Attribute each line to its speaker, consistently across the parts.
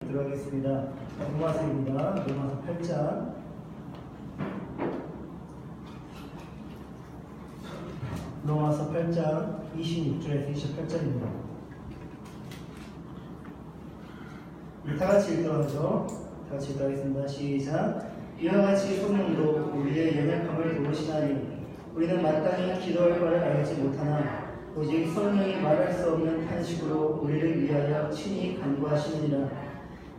Speaker 1: 들어가겠습니다. 로마서입니다. 로마서 8장. 로마서 8장 26절에서 28절입니다. 다 같이 읽도록 하죠. 다 같이 읽도록 하겠습니다. 시작. 이와 같이 성령도 우리의 연약함을 도우시나니 우리는 마땅히 기도할 바를 알지 못하나 오직 성령이 말할 수 없는 탄식으로 우리를 위하여 친히 간구하시느니라.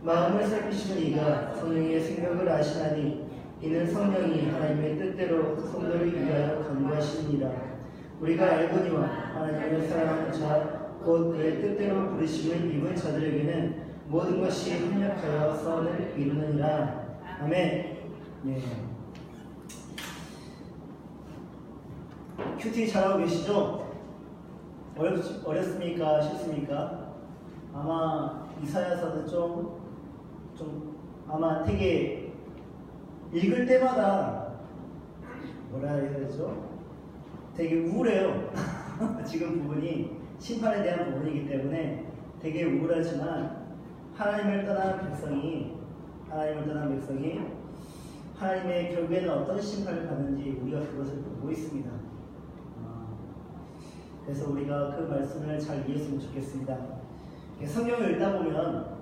Speaker 1: 마음을 살피시는 이가 성령의 생각을 아시나니 이는 성령이 하나님의 뜻대로 성도를 위하여 간구하시느니라. 우리가 알거니와 하나님을 사랑하는 자 곧 그의 뜻대로 부르심을 입은 자들에게는 모든 것이 합력하여 선을 이루느니라. 아멘. 네. 큐티 잘하고 계시죠? 어렵습니까? 쉽습니까? 아마 이사야서는 좀 아마 되게 읽을 때마다 뭐라 해야 되죠? 되게 우울해요. 지금 부분이 심판에 대한 부분이기 때문에 되게 우울하지만 하나님을 떠난 백성이 하나님의 결국에는 어떤 심판을 받는지 우리가 그것을 보고 있습니다. 그래서 우리가 그 말씀을 잘 이해했으면 좋겠습니다. 성경을 읽다 보면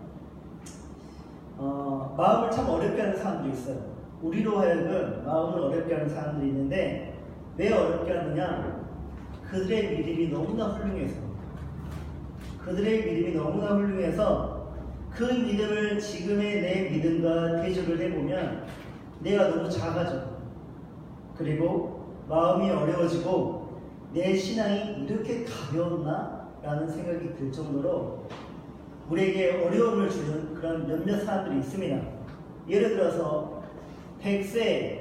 Speaker 1: 마음을 참 어렵게 하는 사람들이 있어요. 우리로 하여금 마음을 어렵게 하는 사람들이 있는데 왜 어렵게 하느냐? 그들의 믿음이 너무나 훌륭해서 그 믿음을 지금의 내 믿음과 대조를 해보면 내가 너무 작아져. 그리고 마음이 어려워지고 내 신앙이 이렇게 가벼웠나? 라는 생각이 들 정도로 우리에게 어려움을 주는 그런 몇몇 사람들이 있습니다. 예를 들어서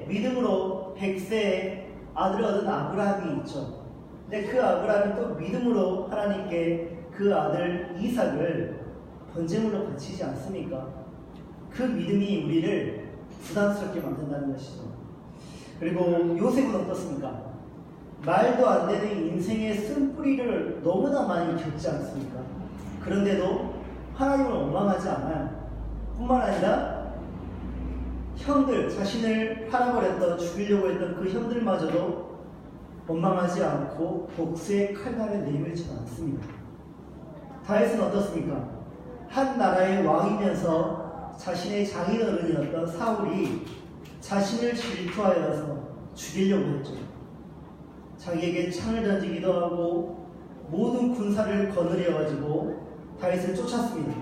Speaker 1: 믿음으로 100세의 아들을 얻은 아브라함이 있죠. 근데 그 아브라함이 또 믿음으로 하나님께 그 아들 이삭을 번제물로 바치지 않습니까? 그 믿음이 우리를 부담스럽게 만든다는 것이죠. 그리고 요셉은 어떻습니까? 말도 안 되는 인생의 쓴뿌리를 너무나 많이 겪지 않습니까? 그런데도 하나님을 원망하지 않아요. 뿐만 아니라 자신을 팔아버렸던, 죽이려고 했던 그 형들마저도 원망하지 않고 복수의 칼날을 내밀지 않습니다. 다윗은 어떻습니까? 한 나라의 왕이면서 자신의 장인어른이었던 사울이 자신을 질투하여서 죽이려고 했죠. 자기에게 창을 던지기도 하고 모든 군사를 거느려가지고 다윗을 쫓았습니다.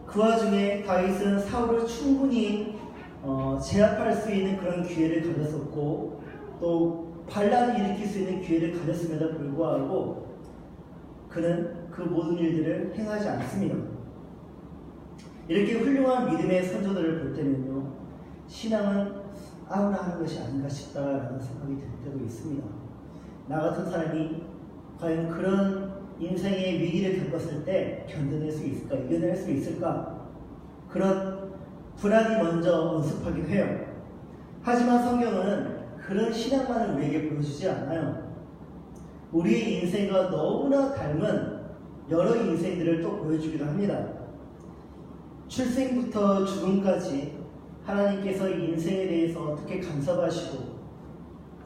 Speaker 1: 그 와중에 다윗은 사울을 충분히 제압할 수 있는 그런 기회를 가졌었고 또 반란을 일으킬 수 있는 기회를 가졌음에도 불구하고 그는 그 모든 일들을 행하지 않습니다. 이렇게 훌륭한 믿음의 선조들을 볼 때는요, 신앙은 아무나 하는 것이 아닌가 싶다라는 생각이 들 때도 있습니다. 나 같은 사람이 과연 그런 인생의 위기를 겪었을 때 견뎌낼 수 있을까? 이겨낼 수 있을까? 그런 불안이 먼저 언습하기도 해요. 하지만 성경은 그런 신앙만을 우리에게 보여주지 않아요. 우리의 인생과 너무나 닮은 여러 인생들을 또 보여주기도 합니다. 출생부터 죽음까지 하나님께서 인생에 대해서 어떻게 간섭하시고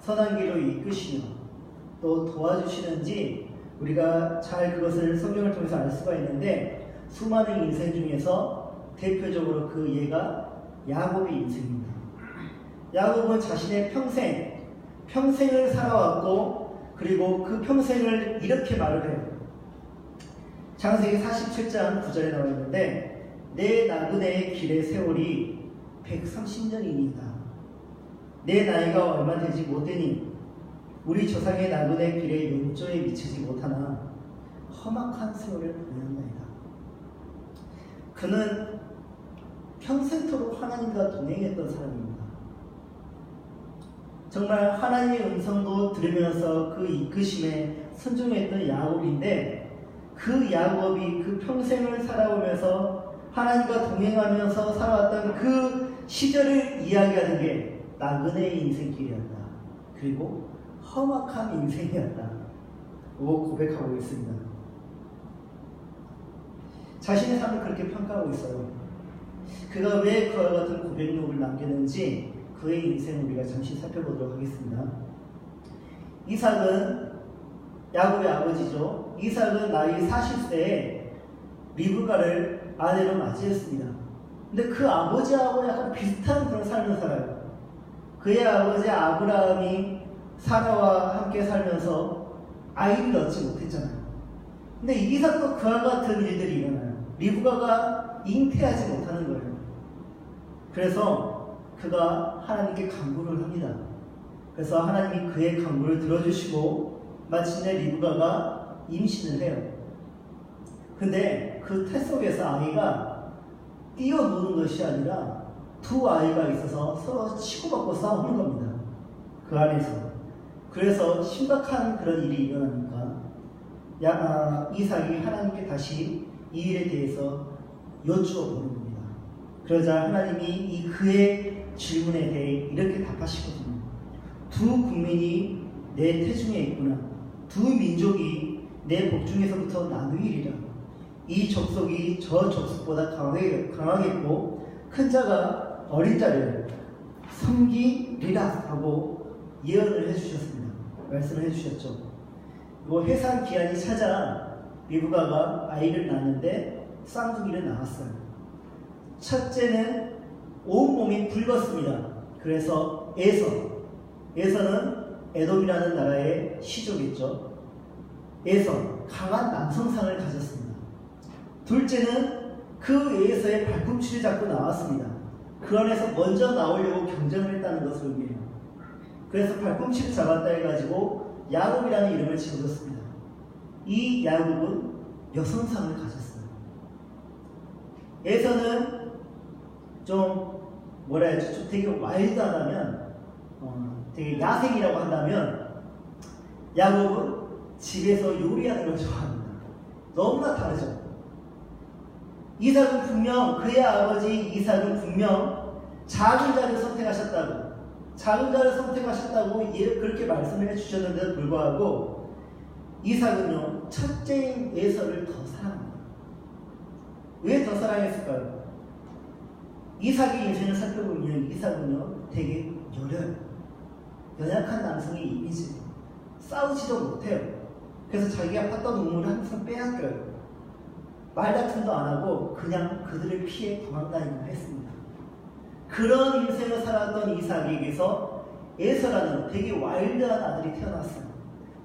Speaker 1: 선한 길로 이끄시며 또 도와주시는지 우리가 잘 그것을 성경을 통해서 알 수가 있는데 수많은 인생 중에서 대표적으로 그 예가 야곱의 인생입니다. 야곱은 자신의 평생을 살아왔고 그리고 그 평생을 이렇게 말을 해요. 창세기 47장 9절에 나와 있는데 내 나그네의 길의 세월이 130년이니이다. 내 나이가 얼마 되지 못되니 우리 조상의 나그네 길의 용조에 미치지 못하나 험악한 세월을 보내었나이다. 그는 평생토록 하나님과 동행했던 사람입니다. 정말 하나님의 음성도 들으면서 그 이끄심에 순종했던 야곱인데 그 야곱이 그 평생을 살아오면서 하나님과 동행하면서 살아왔던 그 시절을 이야기하는 게 나그네의 인생길이었다. 그리고 험악한 인생이었다. 고 고백하고 있습니다. 자신의 삶을 그렇게 평가하고 있어요. 그가 왜 그와 같은 고백록을 남겼는지 그의 인생을 우리가 잠시 살펴보도록 하겠습니다. 이삭은 야곱의 아버지죠. 이삭은 나이 40세에 리브가를 아내로 맞이했습니다. 근데 그 아버지하고 약간 비슷한 그런 삶을 살아요. 그의 아버지 아브라함이 사라와 함께 살면서 아이를 낳지 못했잖아요. 근데 이삭도 그와 같은 일들이 일어나요. 리브가가 잉태하지 못하는 거예요. 그래서 그가 하나님께 간구를 합니다. 그래서 하나님이 그의 간구를 들어주시고 마침내 리브가가 임신을 해요. 근데 그 태 속에서 아이가 뛰어노는 것이 아니라 두 아이가 있어서 서로 치고받고 싸우는 겁니다. 그 안에서. 그래서 심각한 그런 일이 일어나니까 이삭이 하나님께 다시 이 일에 대해서 여쭈어 보는 겁니다. 그러자 하나님이 이 그의 질문에 대해 이렇게 답하시거든요. 두 국민이 내 태중에 있구나. 두 민족이 내 복중에서부터 나누이리라. 이 족속이 저 족속보다 강하겠고 큰 자가 어린 자를 섬기리라 하고 예언을 해주셨습니다. 말씀을 해주셨죠. 해산 기한이 차자 리브가가 아이를 낳았는데 쌍둥이를 낳았어요. 첫째는 온몸이 붉었습니다. 그래서 에서는 에돔이라는 나라의 시족이죠. 에서 강한 남성상을 가졌습니다. 둘째는 그 에서의 발꿈치를 잡고 나왔습니다. 그 안에서 먼저 나오려고 경쟁을 했다는 것을 의미해요. 그래서 발꿈치를 잡았다 해가지고 야곱이라는 이름을 지어줬습니다. 이 야곱은 여성상을 가졌어요. 에서는 좀 되게 와일드하다면 되게 야생이라고 한다면 야곱은 집에서 요리하는 걸 좋아합니다. 너무나 다르죠. 이삭은 분명 그의 아버지 이삭은 분명 작은 자를 선택하셨다고 그렇게 말씀을 해주셨는데도 불구하고 이삭은요 첫째인 에서를 더 사랑합니다. 왜 더 사랑했을까요? 이삭의 인생을 살펴보면 이삭은요 되게 여려요. 연약한 남성의 이미지. 싸우지도 못해요. 그래서 자기가 팠던 우물을 항상 빼앗겨요. 말다툼도 안 하고 그냥 그들을 피해 도망다니기만 했습니다. 그런 인생을 살았던 이삭에게서 에서라는 되게 와일드한 아들이 태어났어요.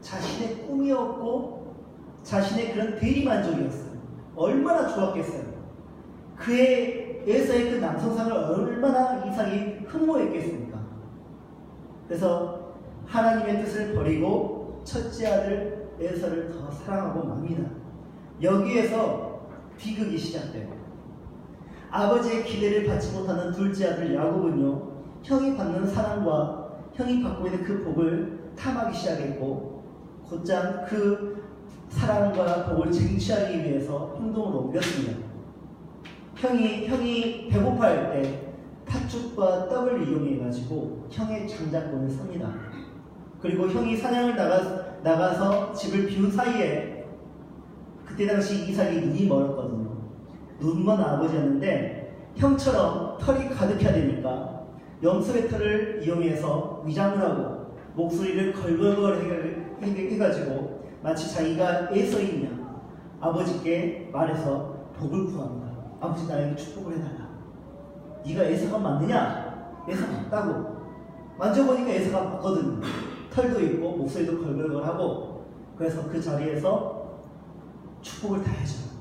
Speaker 1: 자신의 꿈이었고 자신의 그런 대리만족이었어요. 얼마나 좋았겠어요. 그의 에서의 그 남성상을 얼마나 이삭이 흠모했겠습니까? 그래서 하나님의 뜻을 버리고 첫째 아들 에서를 더 사랑하고 맙니다. 여기에서 비극이 시작돼요. 아버지의 기대를 받지 못하는 둘째 아들 야곱은요 형이 받는 사랑과 형이 받고 있는 그 복을 탐하기 시작했고 곧장 그 사랑과 복을 쟁취하기 위해서 행동을 옮겼습니다. 형이 배고파할 때 팥죽과 떡을 이용해가지고 형의 장자권을 삽니다. 그리고 형이 사냥을 나가서 집을 비운 사이에 그때 당시 이삭이 눈이 멀었거든요. 눈먼 아버지였는데 형처럼 털이 가득해야 되니까 염소의 털을 이용해서 위장을 하고 목소리를 걸걸걸 해가지고 마치 자기가 에서이냐 아버지께 말해서 복을 구합니다. 아버지 나에게 축복을 해달라. 네가 에서가 맞느냐? 에서 맞다고. 만져보니까 에서가 맞거든요. 털도 있고 목소리도 걸걸걸하고. 그래서 그 자리에서 축복을 다 해줘요.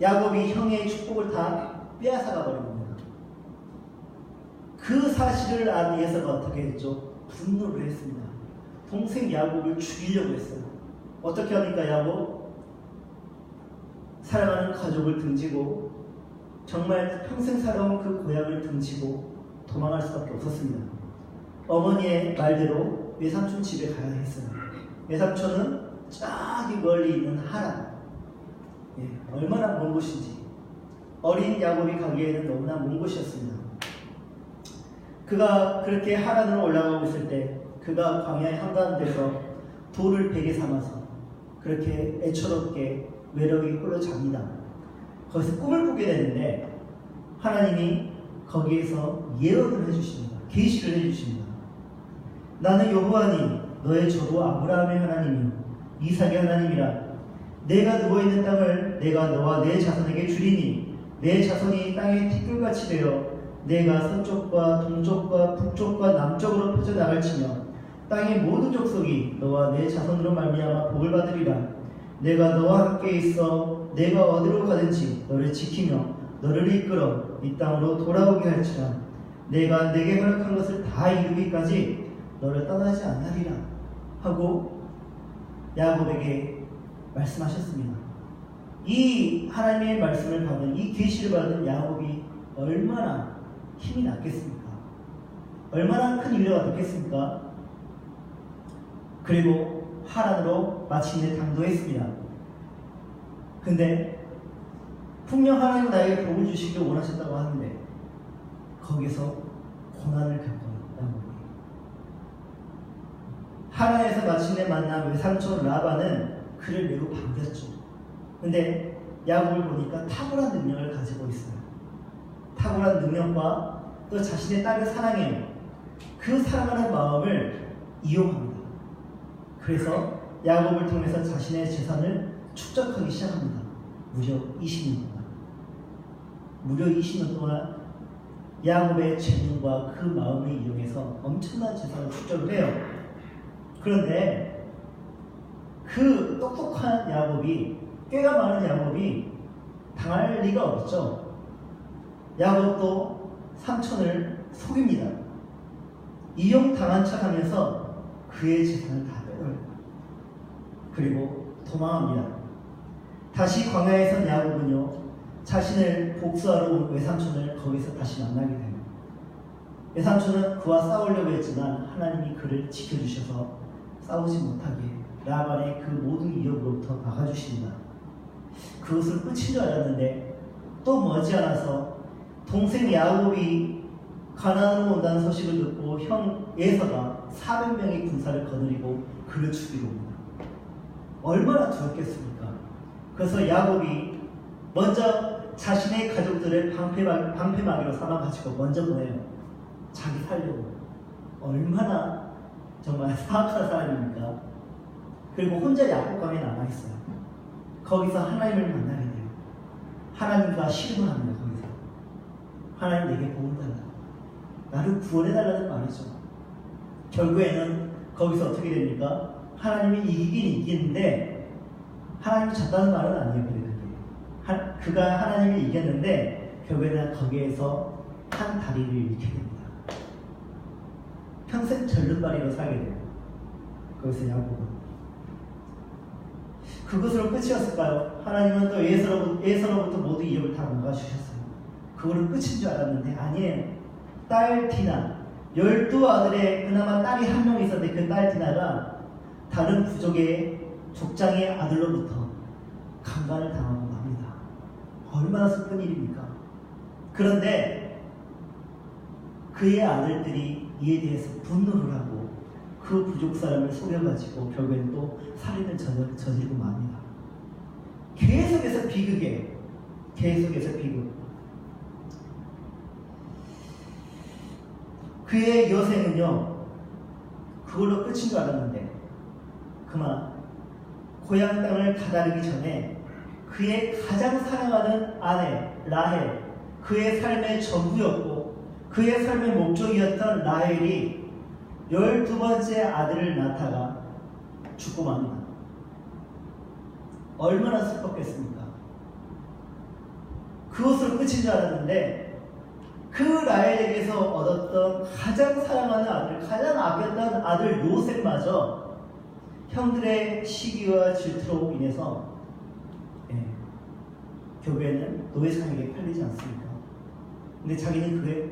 Speaker 1: 야곱이 형의 축복을 다 빼앗아가 버린 겁니다. 그 사실을 안 에서가 어떻게 했죠? 분노를 했습니다. 동생 야곱을 죽이려고 했어요. 어떻게 합니까? 야곱? 사랑하는 가족을 등지고 정말 평생 살아온 그 고향을 등지고 도망갈 수밖에 없었습니다. 어머니의 말대로 외삼촌 집에 가야 했어요. 외삼촌은 저기 멀리 있는 하란. 얼마나 먼 곳인지. 어린 야곱이 가기에는 너무나 먼 곳이었습니다. 그가 그렇게 하란으로 올라가고 있을 때 그가 광야의 한가운데서 돌을 베개 삼아서 그렇게 애처롭게 외로이 홀로 잡니다. 거기서 꿈을 꾸게 되는데 하나님이 거기에서 예언을 해주십니다. 계시를 해주십니다. 나는 여호와니 너의 조부 아브라함의 하나님이요 이삭의 하나님이라. 내가 누워있는 땅을 내가 너와 내 자손에게 주리니 내 자손이 땅의 티끌같이 되어 내가 서쪽과 동쪽과 북쪽과 남쪽으로 퍼져나갈지며 땅의 모든 족속이 너와 내 자손으로 말미암아 복을 받으리라. 내가 너와 함께 있어 내가 어디로 가든지 너를 지키며 너를 이끌어 이 땅으로 돌아오게 할지라. 내가 내게 허락한 것을 다 이루기까지 너를 떠나지 않으리라 하고 야곱에게 말씀하셨습니다. 이 하나님의 말씀을 받은, 이 계시를 받은 야곱이 얼마나 힘이 났겠습니까? 얼마나 큰 위로가 됐겠습니까? 그리고 하란으로 마침내 당도했습니다. 근데 분명 하나님 나에게 복을 주시길 원하셨다고 하는데 거기서 고난을 겪어요. 야곱이. 하란에서 마침내 만난 외삼촌 라반은 그를 매우 반겼죠. 근데 야곱을 보니까 탁월한 능력을 가지고 있어요. 탁월한 능력과 또 자신의 딸을 사랑해요. 그 사랑하는 마음을 이용합니다. 그래서 야곱을 통해서 자신의 재산을 축적하기 시작합니다. 무려 20년 동안. 무려 20년 동안 야곱의 재능과 그 마음을 이용해서 엄청난 재산을 축적을 해요. 그런데 그 똑똑한 야곱이, 꾀가 많은 야곱이 당할 리가 없죠. 야곱도 삼촌을 속입니다. 이용당한 척하면서 그의 재산을 다 빼돌려요. 그리고 도망합니다. 다시 광야에선 야곱은요, 자신을 복수하러 온 외삼촌을 거기서 다시 만나게 돼요. 외삼촌은 그와 싸우려고 했지만 하나님이 그를 지켜주셔서 싸우지 못하게 라반의 그 모든 위협으로부터 막아주십니다. 그것을 끝인 줄 알았는데 또 머지않아서 동생 야곱이 가나안으로 온다는 소식을 듣고 형 에서가 400명의 군사를 거느리고 그를 죽이러 옵니다. 얼마나 두렵겠습니까? 그래서 야곱이 먼저 자신의 가족들을 방패막이로 삼아가지고 먼저 보내요. 자기 살려고. 얼마나 정말 사악한 사람입니까? 그리고 혼자 야곱강에 남아있어요. 거기서 하나님을 만나게 돼요. 하나님과 씨름을 합니다. 거기서 하나님 내게 복을 달라, 나를 구원해달라는 말이죠. 결국에는 거기서 어떻게 됩니까? 하나님이 이기긴 이기는데 하나님이 졌다는 말은 아니에요. 그가 하나님을 이겼는데 결국에는 거기에서 한 다리를 잃게 됩니다. 평생 절름발이로 살게 돼요. 거기서 야곱은. 그것으로 끝이었을까요? 하나님은 또 에서로부터 모두 이름을 다 막아주셨어요. 그거는 끝인 줄 알았는데 아니에요. 딸 디나, 12아들의 그나마 딸이 한 명 있었는데 그 딸 디나가 다른 부족의 족장의 아들로부터 강간을 당하고 맙니다. 얼마나 슬픈 일입니까? 그런데 그의 아들들이 이에 대해서 분노를 하고 그 부족 사람을 속여가지고 결국엔 또 살인을 저지르고 맙니다. 계속해서 비극이에요. 계속해서 비극. 그의 여생은요, 그걸로 끝인 줄 알았는데 그만 고향 땅을 다다르기 전에 그의 가장 사랑하는 아내 라헬, 그의 삶의 전부였고 그의 삶의 목적이었던 라헬이 12번째 아들을 낳다가 죽고 맙니다. 얼마나 슬펐겠습니까? 그것으로 끝인 줄 알았는데 그 라헬에게서 얻었던 가장 사랑하는 아들, 가장 아꼈던 아들 요셉마저 형들의 시기와 질투로 인해서 결국에는 노예상에게 팔리지 않습니까? 근데 자기는 그의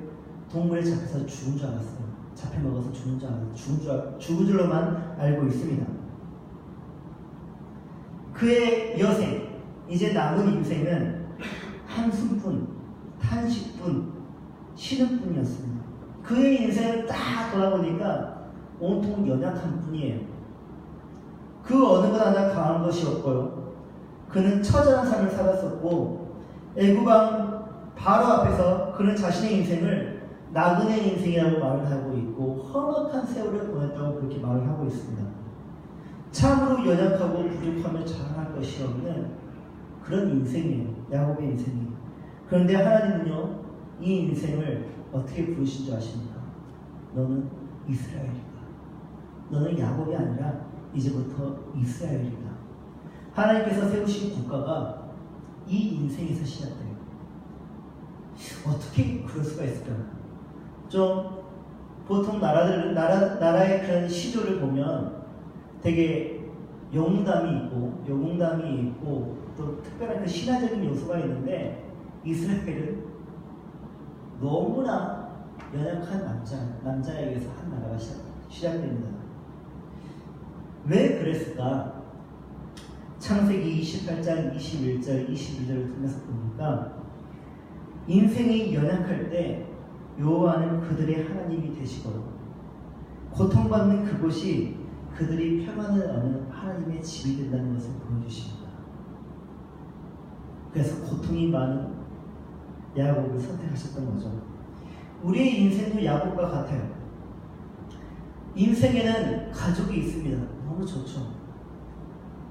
Speaker 1: 동물에 잡혀서 죽은 줄 알았어요. 잡혀먹어서 죽은 줄 알았어요. 죽은 줄로만 알고 있습니다. 그의 여생, 이제 남은 인생은 한숨뿐, 탄식뿐, 쉬는 뿐이었습니다. 그의 인생을 딱 돌아보니까 온통 연약한 뿐이에요. 그 어느 것 하나 강한 것이 없고요. 그는 처절한 삶을 살았었고 애굽왕 바로 앞에서 그는 자신의 인생을 나그네 인생이라고 말을 하고 있고 험악한 세월을 보냈다고 그렇게 말을 하고 있습니다. 참으로 연약하고 부족하며 자랑할 것이 없는 그런 인생이에요. 야곱의 인생이. 그런데 하나님은요, 이 인생을 어떻게 부르신 줄 아십니까? 너는 이스라엘이다. 너는 야곱이 아니라 이제부터 이스라엘이다. 하나님께서 세우신 국가가 이 인생에서 시작돼요. 어떻게 그럴 수가 있을까요? 좀 보통 나라의 그런 시조를 보면 되게 영웅담이 있고 또 특별한 그 신화적인 요소가 있는데 이스라엘은 너무나 연약한 남자에게서 한 나라가 시작됩니다. 왜 그랬을까? 창세기 28장 21절, 22절을 통해서 보니까 인생이 연약할 때 여호와는 그들의 하나님이 되시고 고통받는 그곳이 그들이 평안을 얻는 하나님의 집이 된다는 것을 보여주십니다. 그래서 고통이 많은 야곱을 선택하셨던 거죠. 우리의 인생도 야곱과 같아요. 인생에는 가족이 있습니다. 너무 좋죠.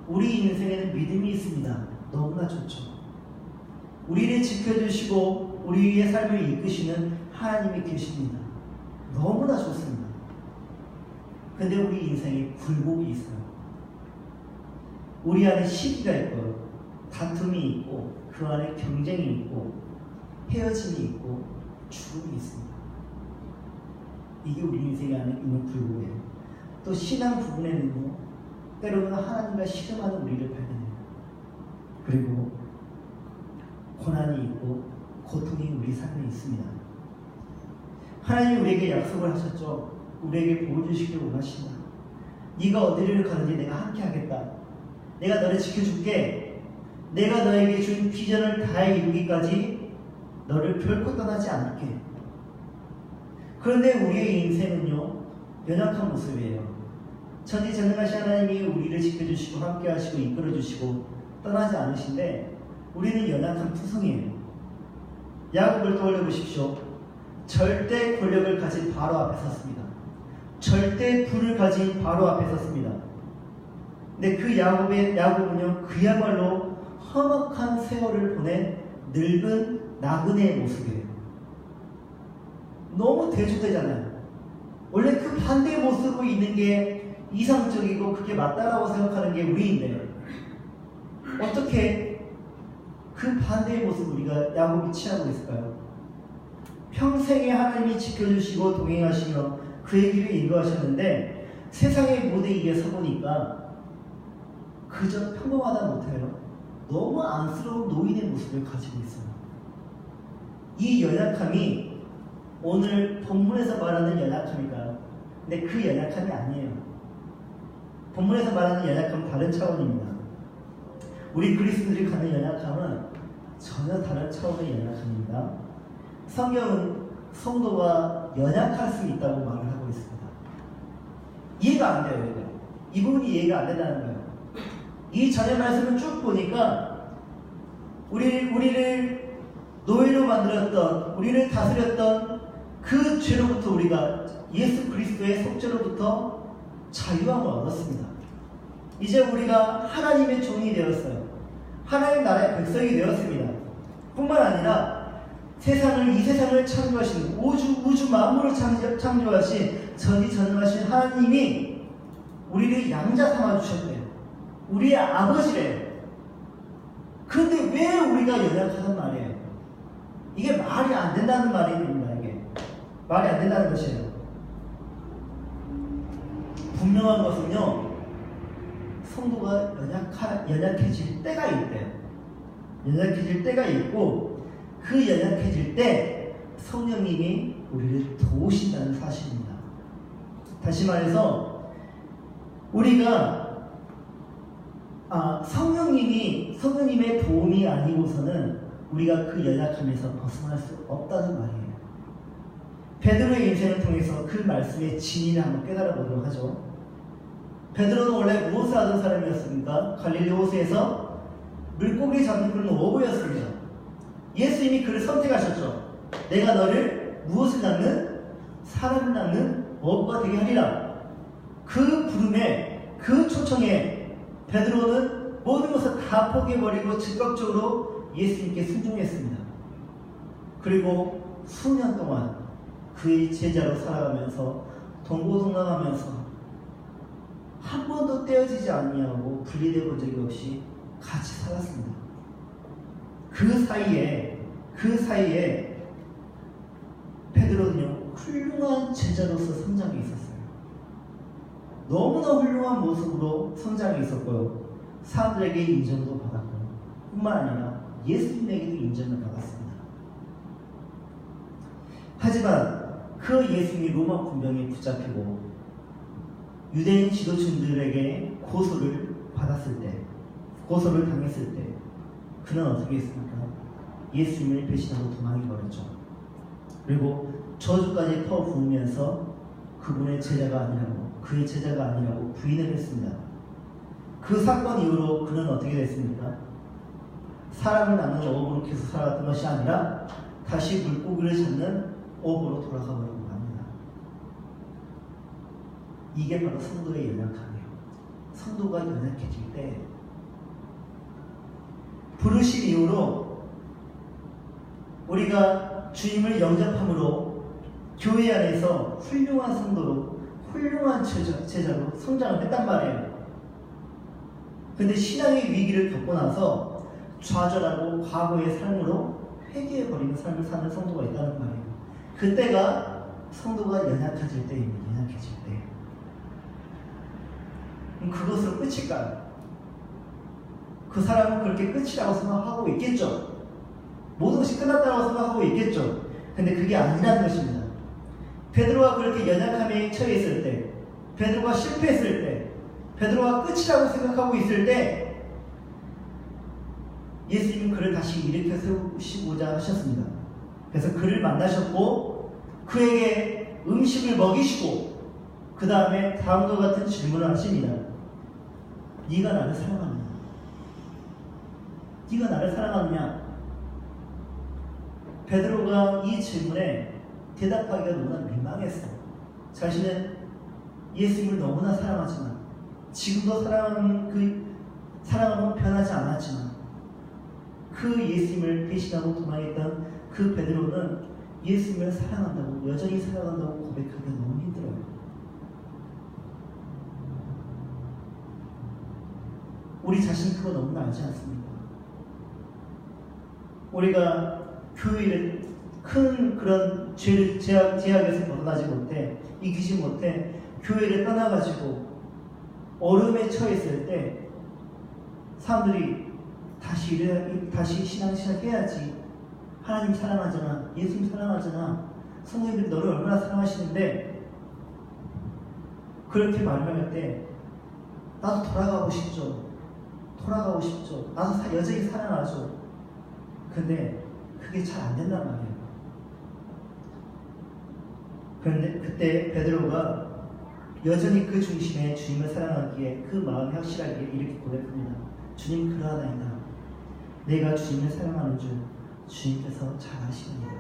Speaker 1: 우리 인생에는 믿음이 있습니다. 너무나 좋죠. 우리를 지켜주시고 우리의 삶을 이끄시는 하나님이 계십니다. 너무나 좋습니다. 근데 우리 인생에 굴곡이 있어요. 우리 안에 시기가 있고요. 다툼이 있고 그 안에 경쟁이 있고 헤어짐이 있고 죽음이 있습니다. 이게 우리 인생 안에 있는 굴곡이에요. 또 신앙 부분에는요, 때로는 하나님과 씨름하는 우리를 발견해요. 그리고 고난이 있고 고통이 우리 삶에 있습니다. 하나님이 우리에게 약속을 하셨죠. 우리에게 보여주시기를 원하신다. 네가 어디를 가든지 내가 함께 하겠다. 내가 너를 지켜줄게. 내가 너에게 준 비전을 다 이루기까지 너를 결코 떠나지 않을게. 그런데 우리의 인생은요, 연약한 모습이에요. 전지전능하신 하나님이 우리를 지켜주시고 함께하시고 이끌어주시고 떠나지 않으신데 우리는 연약한 투성이에요. 야곱을 떠올려 보십시오. 절대 권력을 가진 바로 앞에 섰습니다. 절대 부를 가진 바로 앞에 섰습니다. 근데 그 야곱은요, 그야말로 험악한 세월을 보낸 늙은 나그네의 모습이에요. 너무 대조되잖아요. 원래 그 반대의 모습으로 있는 게 이상적이고 그게 맞다라고 생각하는 게 우리인데 어떻게 그 반대의 모습을 우리가 야곱이 취하고 있을까요? 평생에 하나님이 지켜주시고 동행하시며 그의 길을 인도하셨는데 세상의 무대 위에 서보니까 그저 평범하다 못해요. 너무 안쓰러운 노인의 모습을 가지고 있어요. 이 연약함이 오늘 본문에서 말하는 연약함일까요? 근데 그 연약함이 아니에요. 본문에서 말하는 연약함은 다른 차원입니다. 우리 그리스도들이 갖는 연약함은 전혀 다른 차원의 연약함입니다. 성경은 성도가 연약할 수 있다고 말을 하고 있습니다. 이해가 안 돼요. 이 부분이 이해가 안 된다는 거예요. 이 전의 말씀을 쭉 보니까 우리를 노예로 만들었던, 우리를 다스렸던 그 죄로부터 우리가 예수 그리스도의 속죄로부터 자유함을 얻었습니다. 이제 우리가 하나님의 종이 되었어요. 하나님 나라의 백성이 되었습니다. 뿐만 아니라 이 세상을 창조하신 우주 만물을 창조하신 전지전능하신 하나님이 우리를 양자 삼아주셨대요. 우리의 아버지래요. 그런데 왜 우리가 연약하단 말이에요? 이게 말이 안 된다는 말입니다. 이게 말이 안 된다는 것이에요. 분명한 것은요, 성도가 연약해질 때가 있대요. 연약해질 때가 있고 그 연약해질 때 성령님이 우리를 도우신다는 사실입니다. 다시 말해서 우리가 성령님의 도움이 아니고서는 우리가 그 연약함에서 벗어날 수 없다는 말이에요. 베드로의 인생을 통해서 그 말씀의 진리를 한번 깨달아 보도록 하죠. 베드로는 원래 무엇을 하던 사람이었습니까? 갈릴리 호수에서 물고기 잡는 그런 어부였습니다. 예수님이 그를 선택하셨죠. 내가 너를 무엇을 낚는? 사람을 낚는 어부가 되게 하리라. 그 부름에, 그 초청에 베드로는 모든 것을 다 포기해버리고 즉각적으로 예수님께 순종했습니다. 그리고 수년 동안 그의 제자로 살아가면서 동고동락하면서 한 번도 떼어지지 않냐고 분리되어 본 적이 없이 같이 살았습니다. 그 사이에 베드로는요, 훌륭한 제자로서 성장해 있었어요. 너무나 훌륭한 모습으로 성장해 있었고요. 사람들에게 인정도 받았고 뿐만 아니라 예수님에게도 인정을 받았습니다. 하지만 그 예수님이 로마 군병에 붙잡히고 유대인 지도층들에게 고소를 당했을 때 그는 어떻게 했습니까? 예수님을 배신하고 도망해버렸죠. 그리고 저주까지 퍼부으면서 그분의 제자가 아니라고, 그의 제자가 아니라고 부인을 했습니다. 그 사건 이후로 그는 어떻게 됐습니까? 사람을 낚는 어부로 계속 살아갔던 것이 아니라 다시 물고기를 잡는 어부로 돌아가 버리고 갑니다. 이게 바로 성도의 연약함이에요. 성도가 연약해질 때 부르신 이후로 우리가 주님을 영접함으로 교회 안에서 훌륭한 성도로, 훌륭한 제자로 성장을 했단 말이에요. 근데 신앙의 위기를 겪고 나서 좌절하고 과거의 삶으로 회개해버리는 삶을 사는 성도가 있다는 말이에요. 그때가 성도가 연약해질 때입니다. 연약해질 때. 그럼 그것으로 끝일까요? 그 사람은 그렇게 끝이라고 생각하고 있겠죠. 모든 것이 끝났다고 생각하고 있겠죠. 근데 그게 아니라는 것입니다. 베드로가 그렇게 연약함에 처해 있을 때, 베드로가 실패했을 때, 베드로가 끝이라고 생각하고 있을 때 예수님은 그를 다시 일으켜 세우시고자 하셨습니다. 그래서 그를 만나셨고 그에게 음식을 먹이시고 그 다음에 다음과 같은 질문을 하십니다. 네가 나를 사랑하느냐? 네가 나를 사랑하느냐? 베드로가 이 질문에 대답하기가 너무나 민망했어. 자신은 예수님을 너무나 사랑하지만 지금도 사랑은 변하지 않았지만 그 예수님을 배신하고 도망했던 그 베드로는 예수님을 사랑한다고, 여전히 사랑한다고 고백하기가 너무 힘들어요. 우리 자신 그거 너무나 알지 않습니까? 우리가 교회를 큰 그런 제약에서 벗어나지 못해, 이기지 못해 교회를 떠나가지고 어려움에 처했을 때 사람들이 다시 신앙 시작해야지. 하나님 사랑하잖아. 예수님 사랑하잖아. 성도님들이 너를 얼마나 사랑하시는데 그렇게 말할 때 나도 돌아가고 싶죠. 나도 여전히 사랑하죠. 근데 그게 잘 안 된단 말이에요. 그런데 그때 베드로가 여전히 그 중심에 주님을 사랑하기에 그 마음이 확실하게 이렇게 고백합니다. 주님, 그러하나이다. 내가 주님을 사랑하는 줄 주님께서 잘 아시느니라.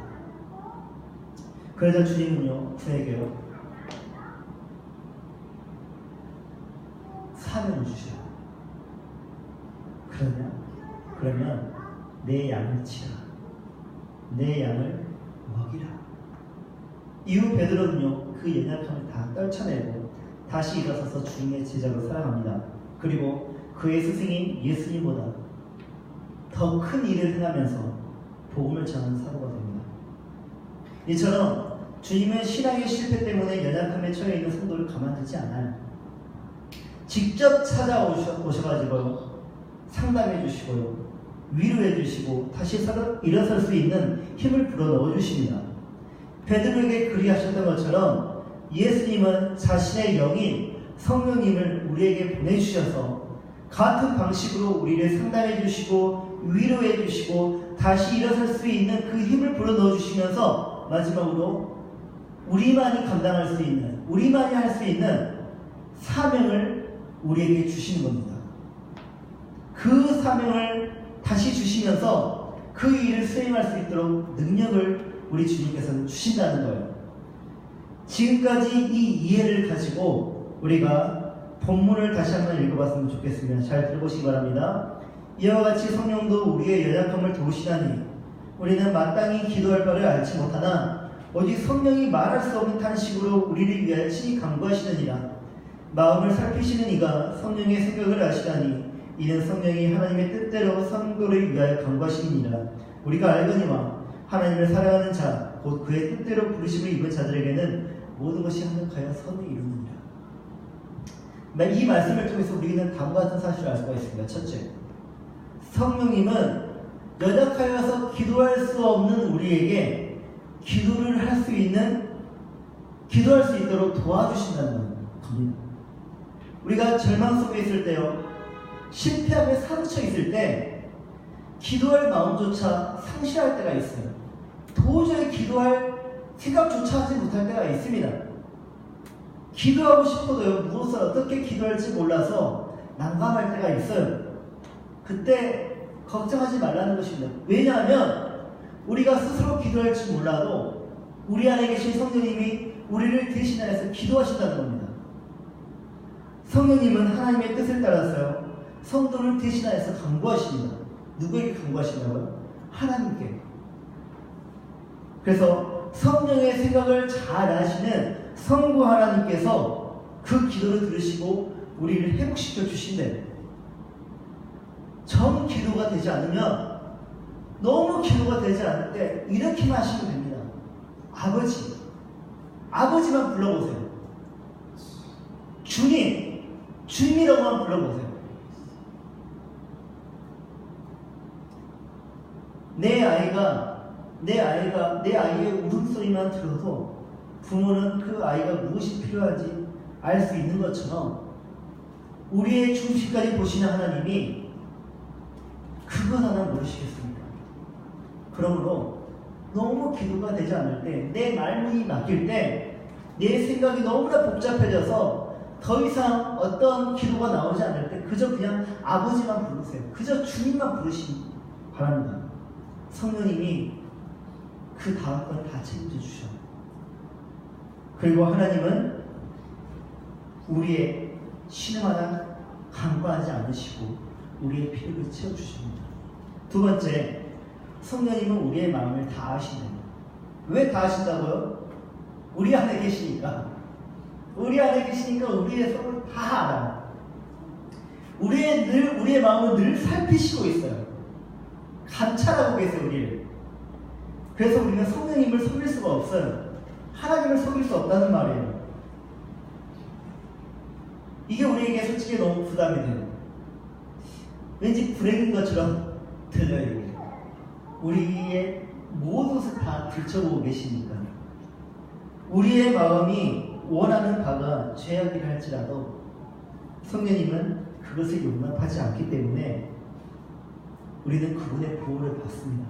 Speaker 1: 그러자 주님은요, 그에게요 사명을 주셔요. 그러면 내 양을 치라. 내 양을 먹이라. 이후 베드로는요, 그 연약함을 다 떨쳐내고 다시 일어서서 주님의 제자로 살아갑니다. 그리고 그의 스승인 예수님보다 더 큰 일을 행하면서 복음을 전하는 사도가 됩니다. 이처럼 주님은 신앙의 실패 때문에 연약함에 처해 있는 성도를 가만두지 않아요. 직접 찾아오셔가지고 상담해 주시고요, 위로해 주시고 다시 일어설 수 있는 힘을 불어넣어 주십니다. 베드로에게 그리하셨던 것처럼 예수님은 자신의 영인 성령님을 우리에게 보내주셔서 같은 방식으로 우리를 상담해 주시고 위로해 주시고 다시 일어설 수 있는 그 힘을 불어넣어 주시면서 마지막으로 우리만이 감당할 수 있는, 우리만이 할 수 있는 사명을 우리에게 주시는 겁니다. 그 사명을 다시 주시면서 그 일을 수행할 수 있도록 능력을 우리 주님께서는 주신다는 거예요. 지금까지 이 이해를 가지고 우리가 본문을 다시 한번 읽어봤으면 좋겠습니다. 잘 들어보시기 바랍니다. 이와 같이 성령도 우리의 연약함을 도우시나니 우리는 마땅히 기도할 바를 알지 못하나 오직 성령이 말할 수 없는 탄식으로 우리를 위하여 친히 간구하시느니라. 마음을 살피시는 이가 성령의 생각을 아시다니 이는 성령이 하나님의 뜻대로 성도를 위하여 간구하시니라. 우리가 알거니와 하나님을 사랑하는 자 곧 그의 뜻대로 부르심을 입은 자들에게는 모든 것이 합력하여 선을 이루느니라. 이 말씀을 통해서 우리는 다음과 같은 사실을 알 수가 있습니다. 첫째, 성령님은 연약하여서 기도할 수 없는 우리에게 기도를 할 수 있는, 기도할 수 있도록 도와주신다는 겁니다. 우리가 절망 속에 있을 때요, 실패함에 사로쳐 있을 때 기도할 마음조차 상실할 때가 있어요. 도저히 기도할 생각조차 하지 못할 때가 있습니다. 기도하고 싶어도요, 무엇을 어떻게 기도할지 몰라서 난감할 때가 있어요. 그때 걱정하지 말라는 것입니다. 왜냐하면 우리가 스스로 기도할 줄 몰라도 우리 안에 계신 성령님이 우리를 대신하여서 기도하신다는 겁니다. 성령님은 하나님의 뜻을 따라서요, 성도를 대신하여서 간구하십니다. 누구에게 간구하신다고요? 하나님께. 그래서 성령의 생각을 잘 아시는 성부 하나님께서 그 기도를 들으시고 우리를 회복시켜 주신대요. 정 기도가 되지 않으면, 너무 기도가 되지 않을 때 이렇게만 하시면 됩니다. 아버지, 아버지만 불러보세요. 주님, 주님이라고만 불러보세요. 내 아이의 울음소리만 들어도 부모는 그 아이가 무엇이 필요한지 알 수 있는 것처럼 우리의 중심까지 보시는 하나님이 그것 하나 모르시겠습니까? 그러므로 너무 기도가 되지 않을 때, 내 말문이 막힐 때, 내 생각이 너무나 복잡해져서 더 이상 어떤 기도가 나오지 않을 때 그저 그냥 아버지만 부르세요. 그저 주님만 부르시기 바랍니다. 성령님이 그 다음 건 다 책임져 주셔요. 그리고 하나님은 우리의 신음하나 간과하지 않으시고 우리의 필요를 채워주십니다. 두 번째, 성령님은 우리의 마음을 다 아시네요. 왜 다 아신다고요? 우리 안에 계시니까. 우리 안에 계시니까 우리의 속을 다 알아요. 우리의 마음을 늘 살피시고 있어요. 감찰하고 계세요, 우리를. 그래서 우리는 성령님을 속일 수가 없어요. 하나님을 속일 수 없다는 말이에요. 이게 우리에게 솔직히 너무 부담이 돼요. 왠지 불행인 것처럼 들려요. 우리의 모든 것을 다 들춰보고 계시니까. 우리의 마음이 원하는 바가 죄악이라 할지라도 성령님은 그것을 용납하지 않기 때문에 우리는 그분의 보호를 받습니다.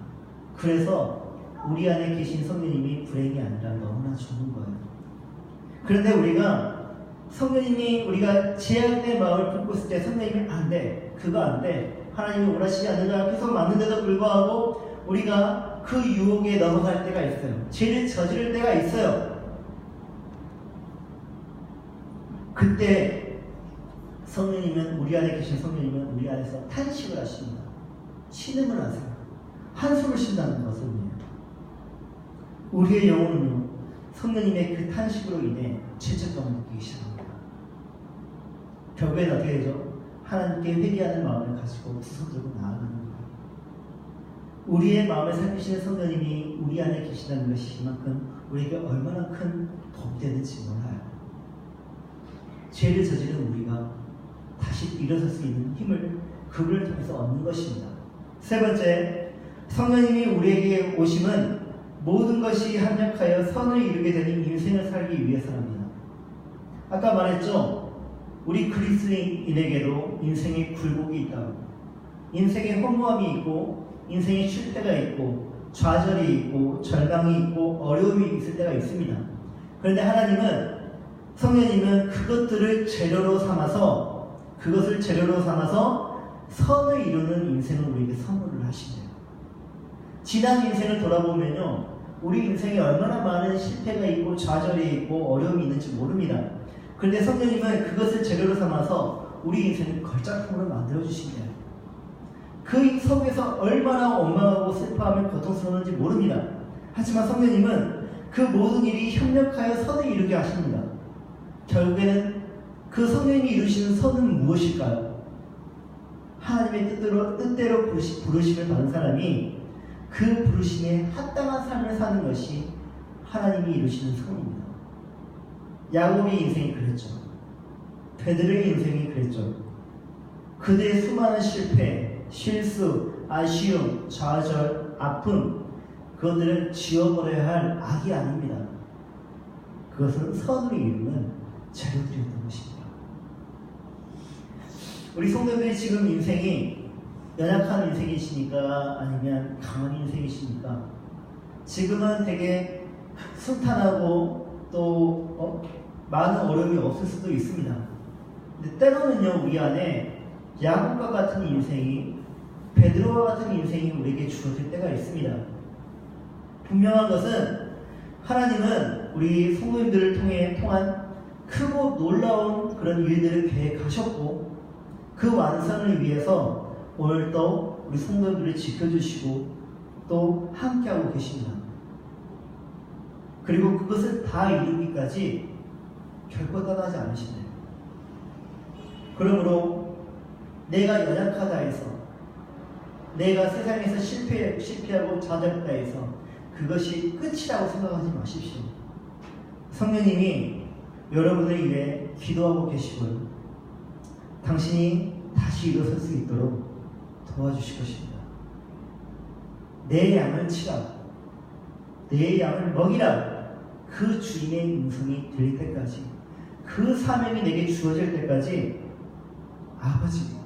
Speaker 1: 그래서 우리 안에 계신 성령님이 불행이 아니라 너무나 좋은 거예요. 그런데 우리가 죄악의 마음을 품고 있을 때 성령님이 안 돼, 그거 안 돼, 하나님이 원하시지 않는다 계속 맞는데도 불구하고 우리가 그 유혹에 넘어갈 때가 있어요. 죄를 저지를 때가 있어요. 그때 성령님은, 우리 안에 계신 성령님은 우리 안에서 탄식을 하십니다. 신음을 하세요. 한숨을 쉰다는 것은요, 우리의 영혼은요, 성령님의 그 탄식으로 인해 죄책감을 느끼기 시작합니다. 결국엔 어떻게 되죠? 하나님께 회개하는 마음을 가지고 두 손 들고 나아가는 거예요. 우리의 마음을 살피시는 성령님이 우리 안에 계시다는 것이 그만큼 우리에게 얼마나 큰 도움이 되는지 몰라요. 죄를 저지른 우리가 다시 일어설 수 있는 힘을 그분을 통해서 얻는 것입니다. 세 번째, 성령님이 우리에게 오심은 모든 것이 합력하여 선을 이루게 되는 인생을 살기 위해서랍니다. 아까 말했죠? 우리 그리스도인에게도 인생의 굴곡이 있다고. 인생의 허무함이 있고, 인생의 쉴 때가 있고, 좌절이 있고, 절망이 있고, 어려움이 있을 때가 있습니다. 그런데 하나님은, 성령님은 그것을 재료로 삼아서 선을 이루는 인생을 우리에게 선물을 하시네요. 지난 인생을 돌아보면요, 우리 인생에 얼마나 많은 실패가 있고 좌절이 있고 어려움이 있는지 모릅니다. 그런데 성령님은 그것을 재료로 삼아서 우리 인생을 걸작품으로 만들어 주신대요. 그 속에서 얼마나 원망하고 슬퍼하며 고통스러웠는지 모릅니다. 하지만 성령님은 그 모든 일이 협력하여 선을 이루게 하십니다. 결국에는 그 성령님이 이루시는 선은 무엇일까요? 하나님의 뜻대로 부르심을 받은 사람이 그 부르심에 합당한 삶을 사는 것이 하나님이 이루시는 선입니다. 야곱의 인생이 그랬죠. 베드로의 인생이 그랬죠. 그들의 수많은 실패, 실수, 아쉬움, 좌절, 아픔, 그것들은 지워버려야 할 악이 아닙니다. 그것은 선을 이루는 재료들이었던 것입니다. 우리 성도들이 지금 인생이 연약한 인생이시니까 아니면 강한 인생이시니까 지금은 되게 순탄하고 또 많은 어려움이 없을 수도 있습니다. 근데 때로는요, 우리 안에 야곱과 같은 인생이, 베드로와 같은 인생이 우리에게 주어질 때가 있습니다. 분명한 것은 하나님은 우리 성도님들을 통한 크고 놀라운 그런 일들을 계획하셨고 그 완성을 위해서 오늘도 우리 성도들을 지켜주시고 또 함께하고 계십니다. 그리고 그것을 다 이루기까지 결코 떠나지 않으시네요. 그러므로 내가 연약하다 해서, 내가 세상에서 실패하고 좌절했다 해서 그것이 끝이라고 생각하지 마십시오. 성령님이 여러분을 위해 기도하고 계시고요, 당신이 다시 일어설 수 있도록 도와주실 것입니다. 내 양을 치라, 내 양을 먹이라, 그 주인의 음성이 들릴 때까지, 그 사명이 내게 주어질 때까지 아버지,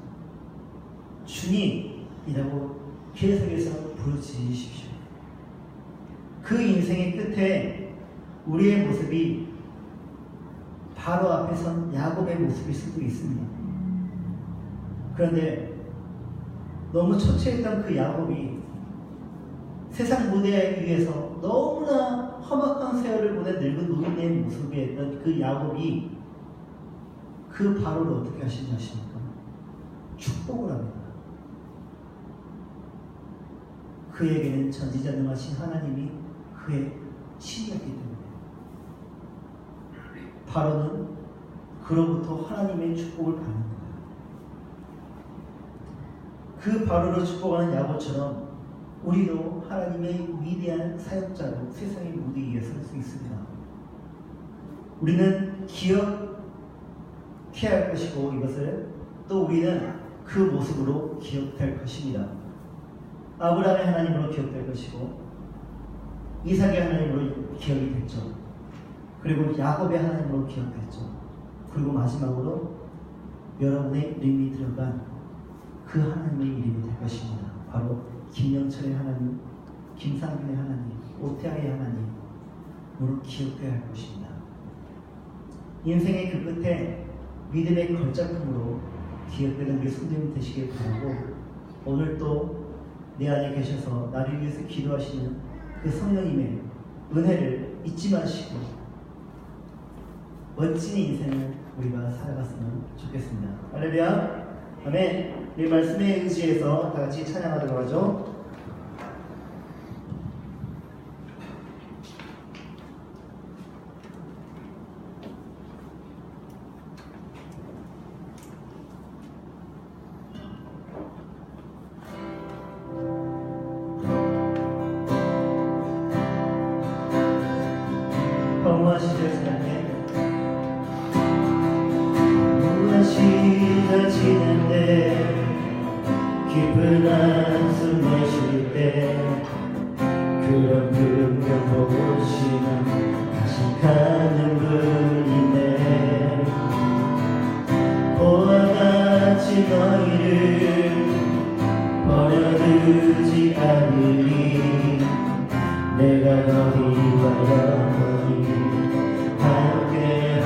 Speaker 1: 주님이라고 계속해서 부르짖으십시오. 그 인생의 끝에 우리의 모습이 바로 앞에 선 야곱의 모습일 수도 있습니다. 그런데 너무 초췌했던 그 야곱이 세상 무대 위에서 너무나 험악한 세월을 보낸 늙은 노인의 모습에 있던 그 야곱이 그 바로를 어떻게 하시냐 하십니까? 축복을 합니다. 그에게는 전지전능하신 하나님이 그의 신이었기 때문에 바로는 그로부터 하나님의 축복을 받는 거예요. 그 바로로 축복하는 야곱처럼 우리도 하나님의 위대한 사역자로 세상의 무대 위에 설 수 있습니다. 우리는 기억해야 할 것이고 이것을 또 우리는 그 모습으로 기억될 것입니다. 아브라함의 하나님으로 기억될 것이고 이삭의 하나님으로 기억이 됐죠. 그리고 야곱의 하나님으로 기억됐죠. 그리고 마지막으로 여러분의 이름이 들어간 그 하나님의 이름이 될 것입니다. 바로 김영철의 하나님, 김상균의 하나님, 오태아의 하나님으로 기억되어야 할 것입니다. 인생의 그 끝에 믿음의 걸작품으로 기억되는 우리 성도님 되시길 바라고, 오늘 또 내 안에 계셔서 나를 위해서 기도하시는 그 성령님의 은혜를 잊지 마시고 멋진 인생을 우리가 살아갔으면 좋겠습니다. 할렐루야, 아멘. 이 말씀에 의지해서 다 같이 찬양하도록 하죠.
Speaker 2: 깊은 한숨 내쉴 때 그런 풍경 보시면 다시 가는 분이네. 보아 같이 너희를 버려두지 않으리. 내가 너희와 영원히 함께하리라.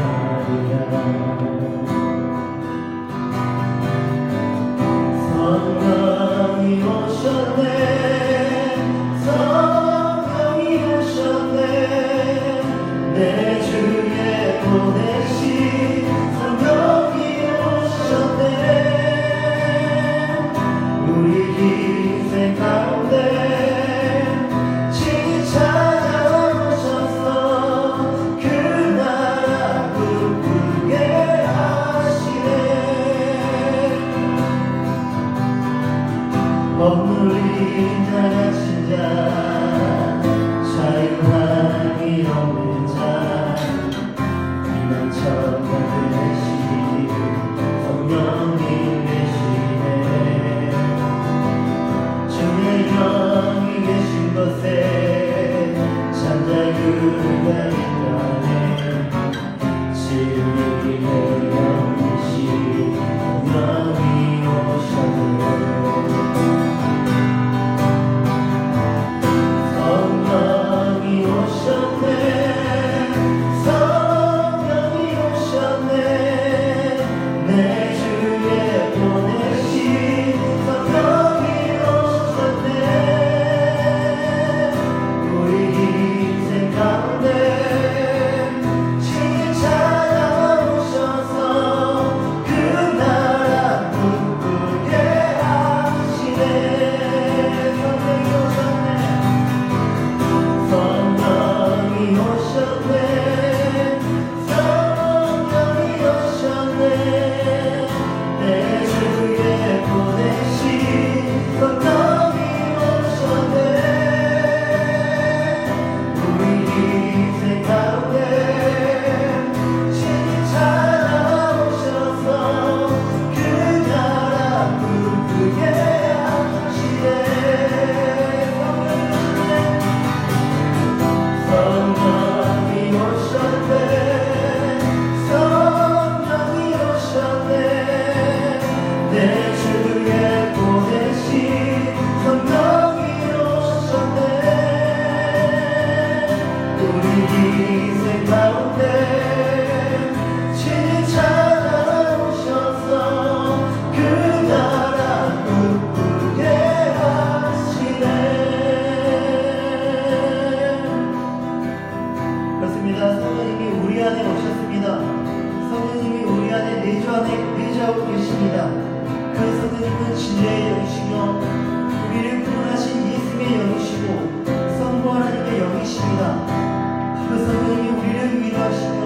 Speaker 1: 그 성령님이 우리를 위로하시며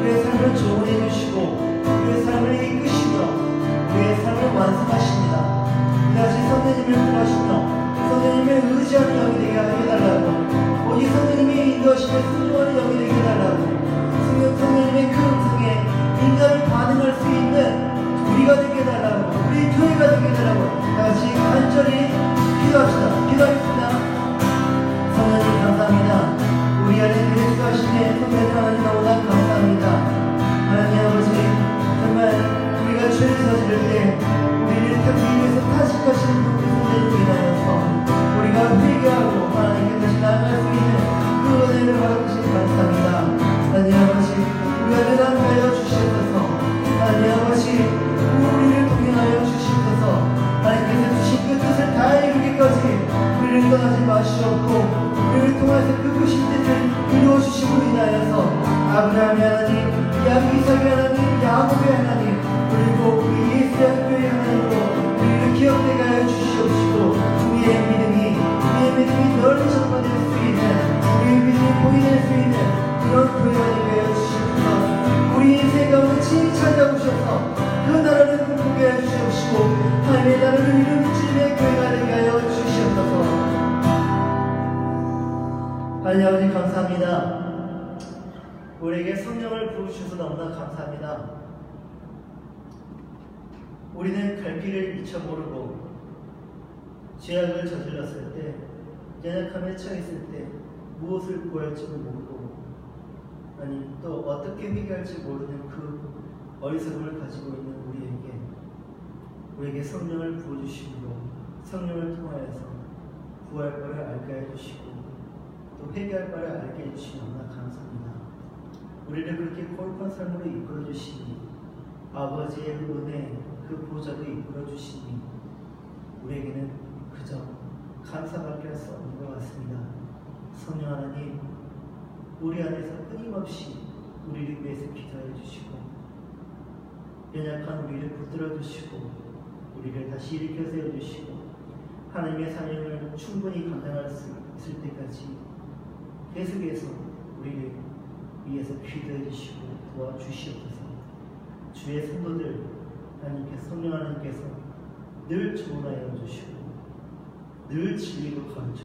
Speaker 1: 우리의 삶을 조언해 주시고 우리의 삶을 이끄시며 우리의 삶을 완성하십니다. 다시 성령님을 구하시며 성령님의 의지하는 영이 되게 해달라고, 오직 성령님의 인도하심에 순종하는 영이 되게 해달라고, 성령님의 그 음성에 인간이 반응할 수 있는 우리가 되게 해달라고, 우리 교회가 되게 해달라고 다시 간절히 기도합시다. 기도하겠습니다. 성령님 감사합니다. 우리 안에 계시하시네 성령님 하나님 너무나 감사합니다. 하나님 아버지, 정말 우리가 죄를 저지를 때 우리를 위해서 타식하시는 그 성령님을 인하여서 우리가 회개하고 하나님께 다시 나아갈 수 있는 그 은혜를 받으시니 감사합니다. 하나님 아버지, 우리가 늘어나게 하여 주시옵소서. 하나님 아버지, 우리를 동행하여 주시옵소서. 하나님께서 주신 그 뜻을 다 이루기까지 우리를 떠나지 마시옵고 우리를 통해서 그 크신 뜻을 이루어 주심으로 인하여서 아브라함의 하나님, 이삭의 하나님, 야곱의 하나님, 그리고 우리 예수의 교회의 하나님으로 우리를 기억되게 하여 주시옵시고 우리의 믿음이 널리 전파될 수 있는, 우리의 믿음이 보이낼 수 있는 그런 교회가 되게 하여 주시옵소서. 우리 인생 가운데 친히 찾아오셔서 그 나라를 꿈꾸게 하여 주시옵시고 하나님의 나라를 이루는 주님의 교회가 되게 하여 주시옵소서. 하나님 아버지 감사합니다. 우리에게 성령을 부어주셔서 너무나 감사합니다. 우리는 갈 길을 미처 모르고 죄악을 저질렀을 때, 연약함에 처했을 때 무엇을 구할지도 모르고, 아니 또 어떻게 회개할지 모르는 그 어리석음을 가지고 있는 우리에게 성령을 부어주시고 성령을 통하여서 구할 바를 알게 해주시고 또 회개할 바를 알게 해주시니 너무나 감사합니다. 우리를 그렇게 거룩한 삶으로 이끌어주시니, 아버지의 은혜 그 보좌도 이끌어주시니 우리에게는 그저 감사밖에 할 수 없는 것 같습니다. 성령 하나님, 우리 안에서 끊임없이 우리를 위해서 기도해 주시고 연약한 우리를 붙들어 주시고 우리를 다시 일으켜 세워 주시고 하나님의 사명을 충분히 감당할 수 있을 때까지 계속해서 우리를 위해서 기도해 주시고 도와주시옵소서. 주의 성도들 하나님께서, 성령 하나님께서 늘 조언하여 주시고 늘 진리로 가르쳐